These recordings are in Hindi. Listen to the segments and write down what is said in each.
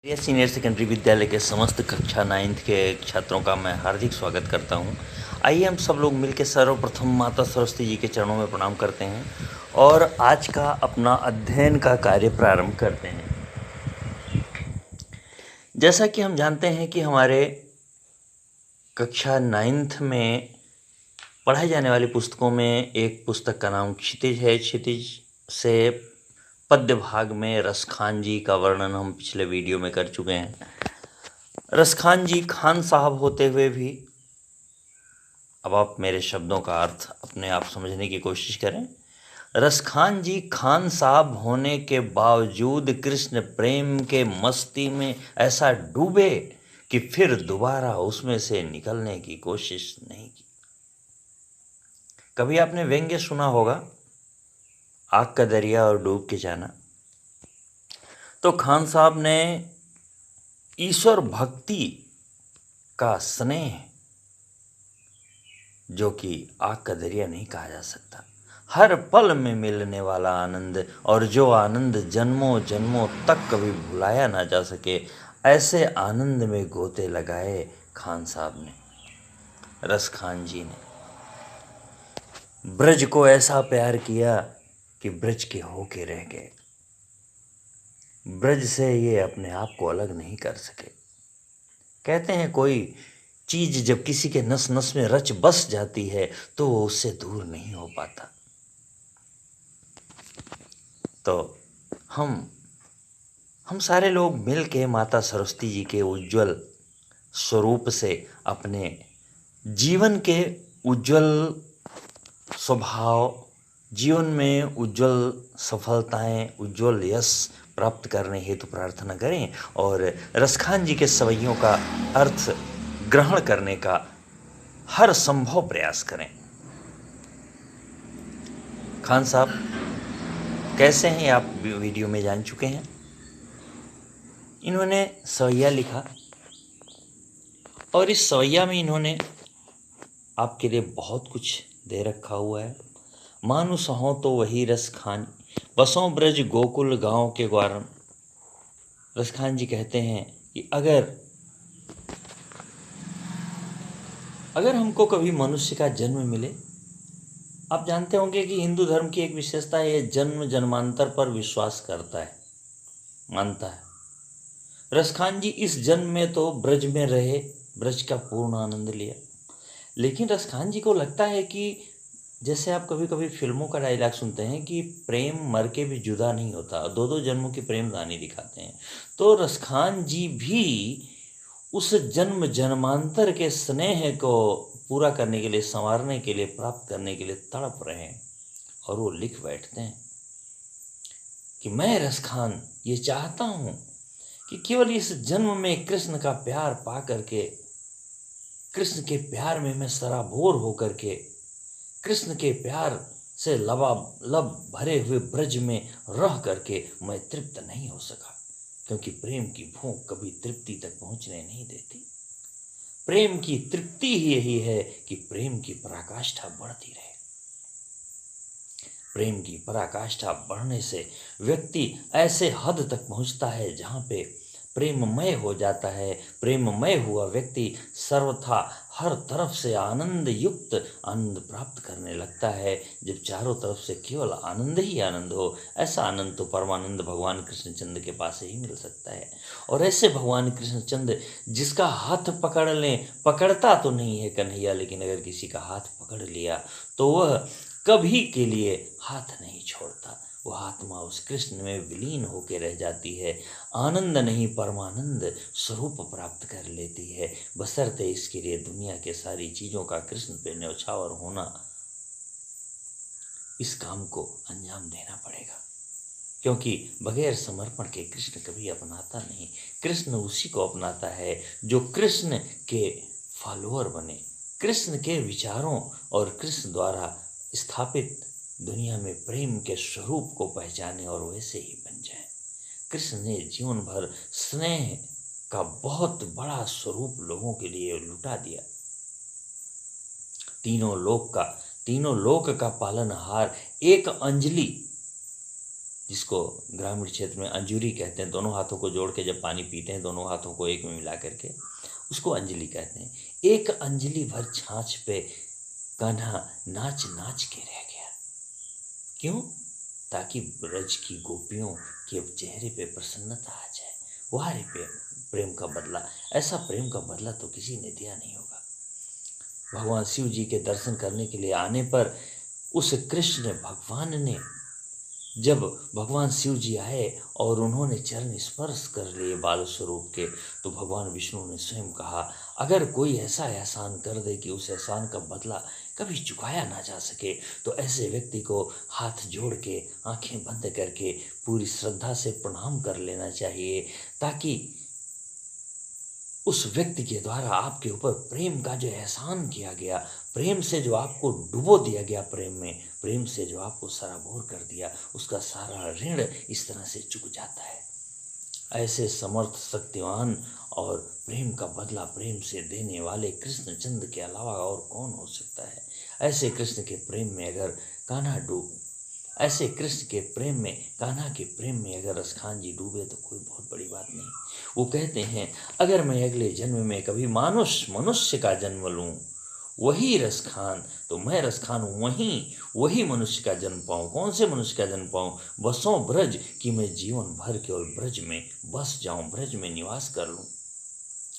ये सीनियर सेकेंडरी विद्यालय के समस्त कक्षा 9th के छात्रों का मैं हार्दिक स्वागत करता हूं। आइए हम सब लोग मिलकर सर्वप्रथम माता सरस्वती जी के चरणों में प्रणाम करते हैं और आज का अपना अध्ययन का कार्य प्रारंभ करते हैं। जैसा कि हम जानते हैं कि हमारे कक्षा 9th में पढ़ाई जाने वाली पुस्तकों में एक पुस्तक का नाम क्षितिज है। क्षितिज से पद्य भाग में रसखान जी का वर्णन हम पिछले वीडियो में कर चुके हैं। रसखान जी खान साहब होते हुए भी, अब आप मेरे शब्दों का अर्थ अपने आप समझने की कोशिश करें। रसखान जी खान साहब होने के बावजूद कृष्ण प्रेम के मस्ती में ऐसा डूबे कि फिर दोबारा उसमें से निकलने की कोशिश नहीं की। कभी आपने व्यंग्य सुना होगा, आग का दरिया और डूब के जाना। तो खान साहब ने ईश्वर भक्ति का स्नेह, जो कि आग का दरिया नहीं कहा जा सकता, हर पल में मिलने वाला आनंद, और जो आनंद जन्मों जन्मों तक कभी भुलाया ना जा सके, ऐसे आनंद में गोते लगाए खान साहब ने, रस खान जी ने। ब्रज को ऐसा प्यार किया कि ब्रज के होके रह गए। ब्रज से ये अपने आप को अलग नहीं कर सके। कहते हैं कोई चीज जब किसी के नस नस में रच बस जाती है तो वो उससे दूर नहीं हो पाता। तो हम सारे लोग मिल के माता सरस्वती जी के उज्जवल स्वरूप से अपने जीवन के उज्जवल स्वभाव, जीवन में उज्जवल सफलताएं, उज्जवल यश प्राप्त करने हेतु प्रार्थना करें और रसखान जी के सवैयों का अर्थ ग्रहण करने का हर संभव प्रयास करें। खान साहब कैसे हैं आप वीडियो में जान चुके हैं। इन्होंने सवैया लिखा और इस सवैया में इन्होंने आपके लिए बहुत कुछ दे रखा हुआ है। मानुस हो तो वही रस खान, बसों ब्रज गोकुल गांव के ग्वारन। रसखान जी कहते हैं कि अगर हमको कभी मनुष्य का जन्म मिले, आप जानते होंगे कि हिंदू धर्म की एक विशेषता है, ये जन्म जन्मांतर पर विश्वास करता है, मानता है। रसखान जी इस जन्म में तो ब्रज में रहे, ब्रज का पूर्ण आनंद लिया, लेकिन रसखान जी को लगता है कि जैसे आप कभी कभी फिल्मों का डायलॉग सुनते हैं कि प्रेम मर के भी जुदा नहीं होता, दो दो जन्मों की प्रेम कहानी दिखाते हैं। तो रसखान जी भी उस जन्म जन्मांतर के स्नेह को पूरा करने के लिए, संवारने के लिए, प्राप्त करने के लिए तड़प रहे हैं और वो लिख बैठते हैं कि मैं रसखान ये चाहता हूं कि केवल इस जन्म में कृष्ण का प्यार पा करके, कृष्ण के प्यार में मैं सराबोर होकर के, कृष्ण के प्यार से लबालब भरे हुए ब्रज में रह करके मैं तृप्त नहीं हो सका, क्योंकि प्रेम की भूख कभी तृप्ति तक पहुंचने नहीं देती। प्रेम की तृप्ति ही यही है कि प्रेम की पराकाष्ठा बढ़ती रहे। प्रेम की पराकाष्ठा बढ़ने से व्यक्ति ऐसे हद तक पहुंचता है जहां पे प्रेममय हो जाता है। प्रेममय हुआ व्यक्ति सर्वथा हर तरफ से आनंद युक्त आनंद प्राप्त करने लगता है। जब चारों तरफ से केवल आनंद ही आनंद हो, ऐसा आनंद तो परमानंद भगवान कृष्णचंद्र के पास ही मिल सकता है। और ऐसे भगवान कृष्णचंद्र जिसका हाथ पकड़ लें, पकड़ता तो नहीं है कन्हैया, लेकिन अगर किसी का हाथ पकड़ लिया तो वह कभी के लिए हाथ नहीं छोड़ता। वो आत्मा उस कृष्ण में विलीन होकर रह जाती है, आनंद नहीं परमानंद स्वरूप प्राप्त कर लेती है। बशर्ते इसके लिए दुनिया के सारी चीजों का कृष्ण पे न्यौछावर होना, इस काम को अंजाम देना पड़ेगा, क्योंकि बगैर समर्पण के कृष्ण कभी अपनाता नहीं। कृष्ण उसी को अपनाता है जो कृष्ण के फॉलोअर बने, कृष्ण के विचारों और कृष्ण द्वारा स्थापित दुनिया में प्रेम के स्वरूप को पहचाने और वैसे ही बन जाए। कृष्ण ने जीवन भर स्नेह का बहुत बड़ा स्वरूप लोगों के लिए लुटा दिया। तीनों लोक का पालनहार एक अंजलि जिसको ग्रामीण क्षेत्र में अंजूरी कहते हैं, दोनों हाथों को जोड़ के जब पानी पीते हैं, दोनों हाथों को एक में मिला करके, उसको अंजलि कहते हैं। एक अंजलि भर छाछ पे कान्हा नाच नाच के रह गया। क्यों? ताकि ब्रज की गोपियों के चेहरे पे प्रसन्नता आ जाए। वारे प्रेम का बदला, ऐसा प्रेम का बदला तो किसी ने दिया नहीं होगा। भगवान शिव जी के दर्शन करने के लिए आने पर उस कृष्ण भगवान ने, जब भगवान शिव जी आए और उन्होंने चरण स्पर्श कर लिए बाल स्वरूप के, तो भगवान विष्णु ने स्वयं कहा, अगर कोई ऐसा एहसान कर दे कि उस एहसान का बदला कभी चुकाया ना जा सके, तो ऐसे व्यक्ति को हाथ जोड़ के आंखें बंद करके पूरी श्रद्धा से प्रणाम कर लेना चाहिए, ताकि उस व्यक्ति के द्वारा आपके ऊपर प्रेम का जो एहसान किया गया, प्रेम से जो आपको डुबो दिया गया, प्रेम से जो आपको सराबोर कर दिया, उसका सारा ऋण इस तरह से चुक जाता है। ऐसे समर्थ, शक्तिवान और प्रेम का बदला प्रेम से देने वाले कृष्ण चंद्र के अलावा और कौन हो सकता है। ऐसे कृष्ण के प्रेम में अगर कान्हा के प्रेम में अगर रसखान जी डूबे तो कोई बहुत बड़ी बात नहीं। वो कहते हैं, अगर मैं अगले जन्म में कभी मनुष्य का जन्म लूं, वही रसखान, तो मैं रसखान वही मनुष्य का जन्म पाऊं। कौन से मनुष्य का जन्म पाऊं? बसों ब्रज, कि मैं जीवन भर केवल ब्रज में बस जाऊं, ब्रज में निवास कर लूं।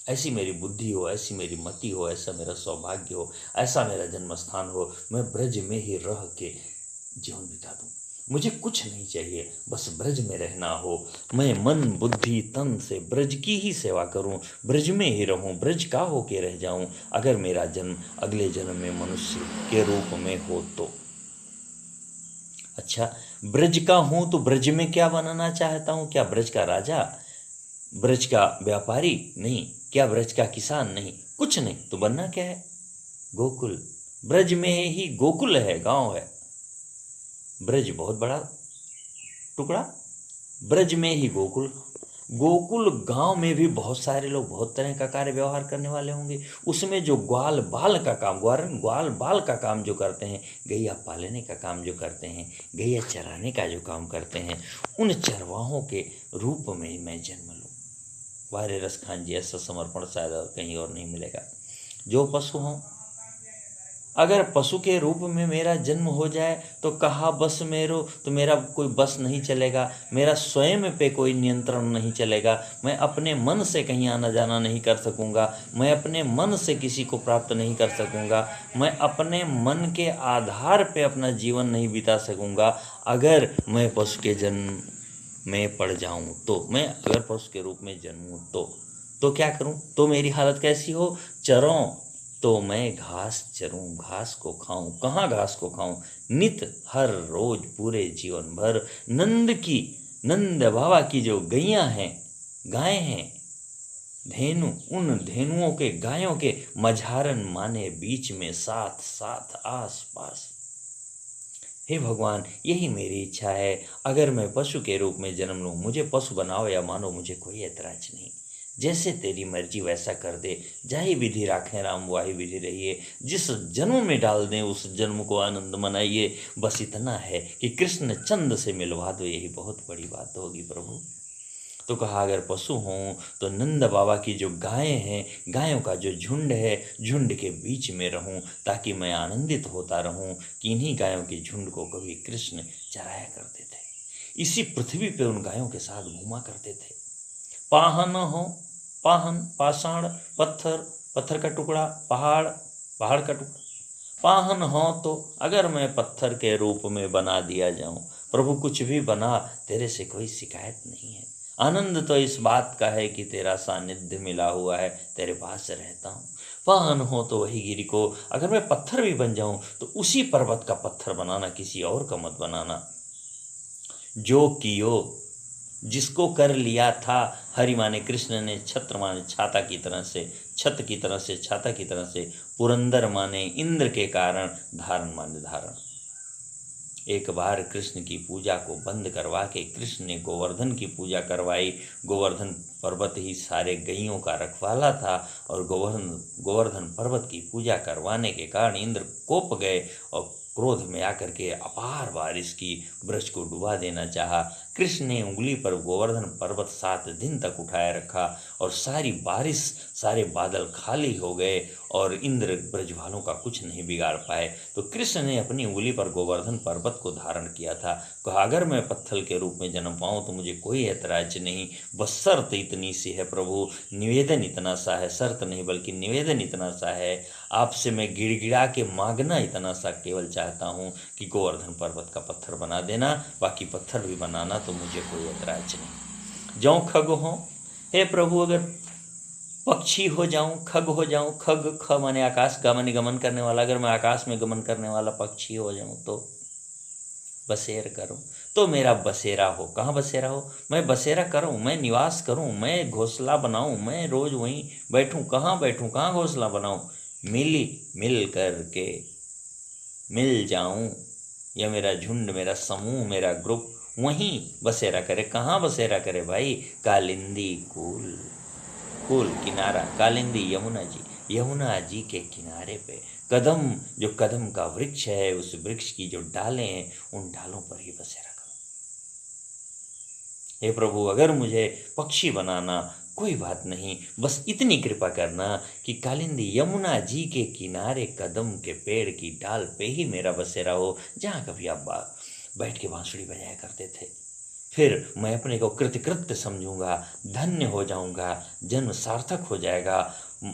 ऐसी मेरी बुद्धि हो, ऐसी मेरी मति हो, ऐसा मेरा सौभाग्य हो, ऐसा मेरा जन्म स्थान हो, मैं ब्रज में ही रह के जीवन बिता दूं। मुझे कुछ नहीं चाहिए, बस ब्रज में रहना हो। मैं मन बुद्धि तन से ब्रज की ही सेवा करूं, ब्रज में ही रहूं, ब्रज का होके रह जाऊं, अगर मेरा जन्म अगले जन्म में मनुष्य के रूप में हो तो। अच्छा, ब्रज का हूं तो ब्रज में क्या बनना चाहता हूं? क्या ब्रज का राजा, ब्रज का व्यापारी? नहीं। क्या ब्रज का किसान? नहीं। कुछ नहीं। तो बनना क्या है? गोकुल। ब्रज में ही गोकुल है, गांव है। ब्रज बहुत बड़ा टुकड़ा, ब्रज में ही गोकुल गांव में भी बहुत सारे लोग बहुत तरह का कार्य व्यवहार करने वाले होंगे। उसमें जो ग्वाल बाल का काम जो करते हैं, गैया पालने का काम जो करते हैं, गैया चराने का जो काम करते हैं, उन चरवाहों के रूप में मैं जन्म लूं। वारे रसखान जी, ऐसा समर्पण शायद कहीं और नहीं मिलेगा। जो पशु हों, अगर पशु के रूप में मेरा जन्म हो जाए तो कहा बस मेरो, तो मेरा कोई बस नहीं चलेगा, मेरा स्वयं पे कोई नियंत्रण नहीं चलेगा, मैं अपने मन से कहीं आना जाना नहीं कर सकूंगा, मैं अपने मन से किसी को प्राप्त नहीं कर सकूंगा, मैं अपने मन के आधार पे अपना जीवन नहीं बिता सकूंगा। अगर मैं पशु के जन्म में पड़ जाऊं तो, मैं अगर पशु के रूप में जन्मूं तो क्या करूं? तो मेरी हालत कैसी हो? चरों तो मैं घास चरूं, घास को खाऊं। कहाँ घास को खाऊं? नित, हर रोज, पूरे जीवन भर नंद बाबा की जो गैया हैं, गाय हैं, धेनु, उन धेनुओं के, गायों के मझारन माने बीच में, साथ साथ, आस पास। हे भगवान, यही मेरी इच्छा है। अगर मैं पशु के रूप में जन्म लूं, मुझे पशु बनाओ या मानो, मुझे कोई ऐतराज नहीं। जैसे तेरी मर्जी वैसा कर दे, जाही विधि राखें राम वाही विधि रहिए। जिस जन्म में डाल दें उस जन्म को आनंद मनाइए। बस इतना है कि कृष्ण चंद से मिलवा दो, यही बहुत बड़ी बात होगी प्रभु। तो कहा, अगर पशु हों तो नंद बाबा की जो गायें हैं, गायों का जो झुंड है, झुंड के बीच में रहूं, ताकि मैं आनंदित होता रहूं कि इन्हीं गायों के झुंड को कभी कृष्ण चराया करते थे, इसी पृथ्वी पे उन गायों के साथ घूमा करते थे। पाहन हो, पाहन, पाषाण, पत्थर का टुकड़ा, पहाड़ का टुकड़ा, पाहन हो तो अगर मैं पत्थर के रूप में बना दिया जाऊं, प्रभु कुछ भी बना, तेरे से कोई शिकायत नहीं है। आनंद तो इस बात का है कि तेरा सानिध्य मिला हुआ है, तेरे पास रहता हूँ। पाहन हो तो वही गिरी को, अगर मैं पत्थर भी बन जाऊं तो उसी पर्वत का पत्थर बनाना, किसी और का मत बनाना। जो कियो, जिसको कर लिया था, हरि माने कृष्ण ने, छत्र माने छाता की तरह से, छत की तरह से, छाता की तरह से, पुरंदर माने इंद्र के कारण, धारण माने धारण। एक बार कृष्ण की पूजा को बंद करवा के कृष्ण ने गोवर्धन की पूजा करवाई। गोवर्धन पर्वत ही सारे गैयों का रखवाला था, और गोवर्धन पर्वत की पूजा करवाने के कारण इंद्र कोप गए, और क्रोध में आकर के अपार बारिश की ब्रज को डुबा देना चाहा। कृष्ण ने उंगली पर गोवर्धन पर्वत 7 दिन तक उठाए रखा और सारी बारिश, सारे बादल खाली हो गए और इंद्र ब्रज वालों का कुछ नहीं बिगाड़ पाए। तो कृष्ण ने अपनी उंगली पर गोवर्धन पर्वत को धारण किया था। कहा अगर मैं पत्थर के रूप में जन्म पाऊँ तो मुझे कोई ऐतराज नहीं, बस शर्त इतनी सी है प्रभु, निवेदन इतना सा है, शर्त नहीं बल्कि निवेदन इतना सा है, आपसे मैं गिड़गिड़ा के मांगना इतना सा केवल चाहता हूँ कि गोवर्धन पर्वत का पत्थर बना देना, बाकी पत्थर भी बनाना तो मुझे कोई ऐतराज नहीं। ज्यों खग हो, हे प्रभु अगर पक्षी हो जाऊं, खग हो जाऊं, खग ख माने आकाश, ग माने गमन करने वाला, अगर मैं आकाश में गमन करने वाला पक्षी हो जाऊं तो बसेर करूं, तो मेरा बसेरा हो। कहाँ बसेरा हो? मैं बसेरा करूं, मैं निवास करूं, मैं घोंसला बनाऊं, मैं रोज वहीं बैठूं। कहाँ बैठूं, कहाँ घोंसला बनाऊं? मिल कर के मिल जाऊं, या मेरा झुंड, मेरा समूह, मेरा ग्रुप वहीं बसेरा करे। कहाँ बसेरा करे भाई? कालिंदी कूल, कूल किनारा, कालिंदी यमुना जी के किनारे पे कदम, जो कदम का वृक्ष है, उस वृक्ष की जो डालें हैं, उन डालों पर ही बसेरा करो। हे प्रभु अगर मुझे पक्षी बनाना कोई बात नहीं, बस इतनी कृपा करना कि कालिंदी यमुना जी के किनारे कदम के पेड़ की डाल पे ही मेरा बसेरा हो, जहाँ कभी आप बैठ के बांसुरी बजाया करते थे। फिर मैं अपने को कृतकृत्य समझूंगा, धन्य हो जाऊंगा, जन्म सार्थक हो जाएगा।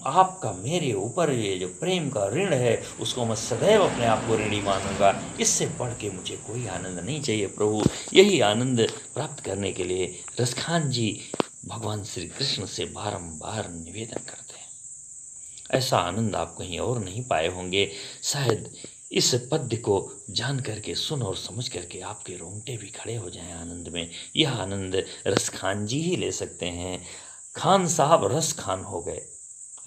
आपका मेरे ऊपर ये जो प्रेम का ऋण है उसको मैं सदैव अपने आप को ऋणी मानूंगा। इससे बढ़ के मुझे कोई आनंद नहीं चाहिए प्रभु। यही आनंद प्राप्त करने के लिए रसखान जी भगवान श्री कृष्ण से बारंबार निवेदन करते हैं। ऐसा आनंद आप कहीं और नहीं पाए होंगे। शायद इस पद्य को जान करके, सुन और समझ करके आपके रोंगटे भी खड़े हो जाएं आनंद में। यह आनंद रसखान जी ही ले सकते हैं। खान साहब रस खान हो गए।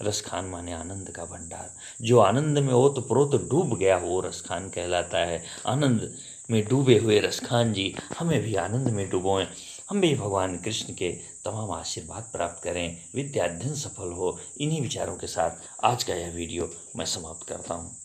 रस खान माने आनंद का भंडार। जो आनंद में ओतप्रोत डूब गया वो रस खान कहलाता है। आनंद में डूबे हुए रसखान जी हमें भी आनंद में डुबोएं। हम भी भगवान कृष्ण के तमाम आशीर्वाद प्राप्त करें, विद्या अध्ययन सफल हो। इन्हीं विचारों के साथ आज का यह वीडियो मैं समाप्त करता हूँ।